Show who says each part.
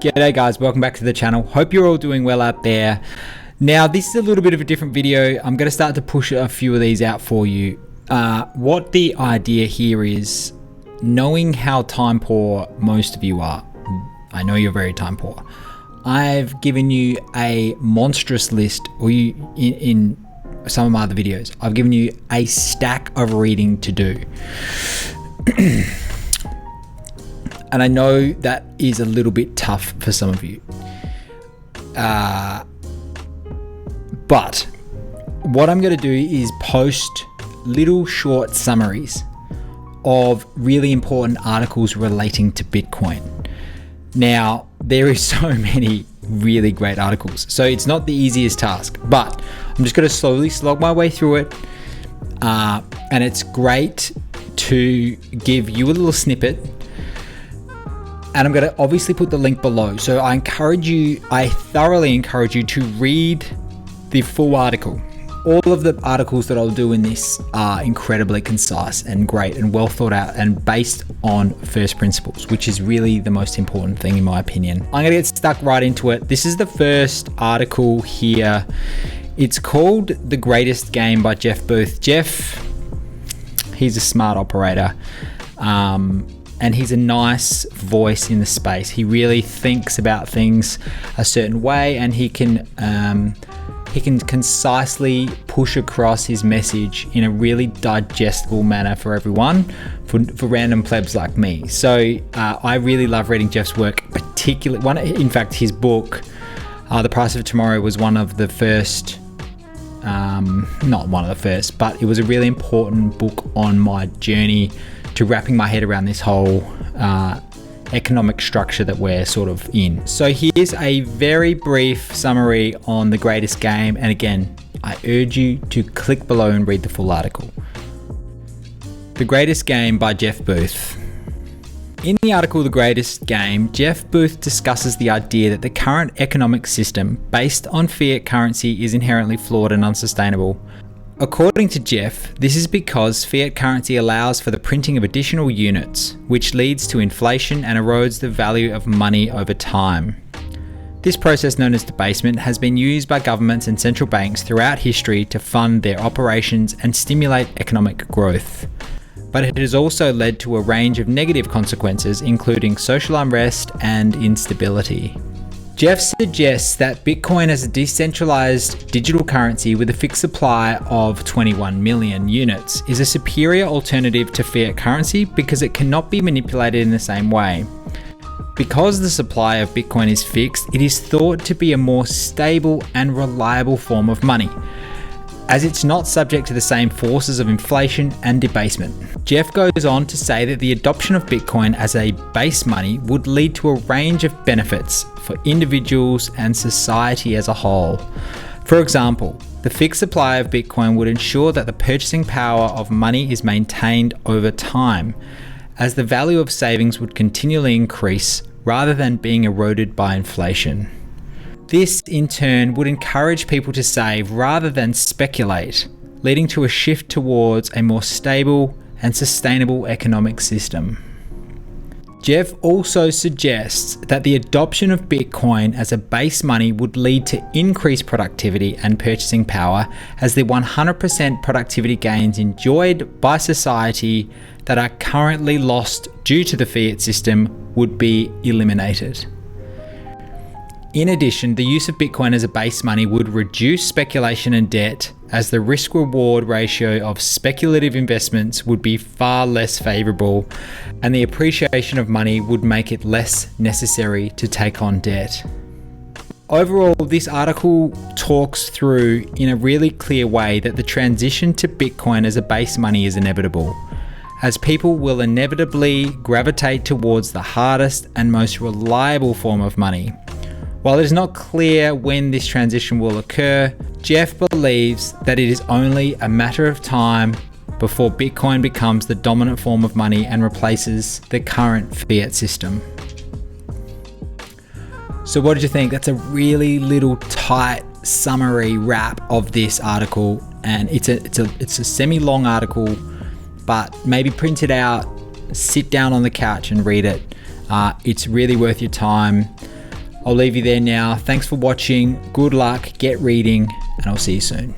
Speaker 1: G'day guys, welcome back to the channel. Hope you're all doing well out there. Now this is a little bit of a different video. I'm going to start to push a few of these out for you. What the idea here is, knowing how time poor most of you are. I know you're very time poor. I've given you a monstrous list, or in some of my other videos, I've given you a stack of reading to do. And I know that is a little bit tough for some of you. But what I'm going to do is post little short summaries of really important articles relating to Bitcoin. Now, there is so many really great articles, so it's not the easiest task, but I'm just going to slowly slog my way through it. And it's great to give you a little snippet. And I'm going to obviously put the link below. So I thoroughly encourage you to read the full article. All of the articles that I'll do in this are incredibly concise and great and well thought out and based on first principles, which is really the most important thing in my opinion. I'm going to get stuck right into it. This is the first article here. It's called The Greatest Game by Jeff Booth. Jeff, he's a smart operator. And he's a nice voice in the space. He really thinks about things a certain way, and he can concisely push across his message in a really digestible manner for everyone, for random plebs like me. So I really love reading Jeff's work, in fact, his book, The Price of Tomorrow, was one of the first, not one of the first, but it was a really important book on my journey to wrapping my head around this whole economic structure that we're sort of in. So here's a very brief summary on The Greatest Game. And again, I urge you to click below and read the full article. The Greatest Game by Jeff Booth. In the article The Greatest Game, Jeff Booth discusses the idea that the current economic system based on fiat currency is inherently flawed and unsustainable. According to Jeff, this is because fiat currency allows for the printing of additional units, which leads to inflation and erodes the value of money over time. This process, known as debasement, has been used by governments and central banks throughout history to fund their operations and stimulate economic growth. But it has also led to a range of negative consequences, including social unrest and instability. Jeff suggests that Bitcoin as a decentralized digital currency with a fixed supply of 21 million units is a superior alternative to fiat currency because it cannot be manipulated in the same way. Because the supply of Bitcoin is fixed, it is thought to be a more stable and reliable form of money, as it's not subject to the same forces of inflation and debasement. Jeff goes on to say that the adoption of Bitcoin as a base money would lead to a range of benefits for individuals and society as a whole. For example, the fixed supply of Bitcoin would ensure that the purchasing power of money is maintained over time, as the value of savings would continually increase rather than being eroded by inflation. This, in turn, would encourage people to save rather than speculate, leading to a shift towards a more stable and sustainable economic system. Jeff also suggests that the adoption of Bitcoin as a base money would lead to increased productivity and purchasing power, as the 100% productivity gains enjoyed by society that are currently lost due to the fiat system would be eliminated. In addition, the use of Bitcoin as a base money would reduce speculation and debt, as the risk-reward ratio of speculative investments would be far less favorable, and the appreciation of money would make it less necessary to take on debt. Overall, this article talks through in a really clear way that the transition to Bitcoin as a base money is inevitable, as people will inevitably gravitate towards the hardest and most reliable form of money. While it is not clear when this transition will occur, Jeff believes that it is only a matter of time before Bitcoin becomes the dominant form of money and replaces the current fiat system. So what did you think? That's a really little tight summary wrap of this article, and it's a semi-long article, but maybe print it out, sit down on the couch and read it. It's really worth your time. I'll leave you there now. Thanks for watching. Good luck, get reading, and I'll see you soon.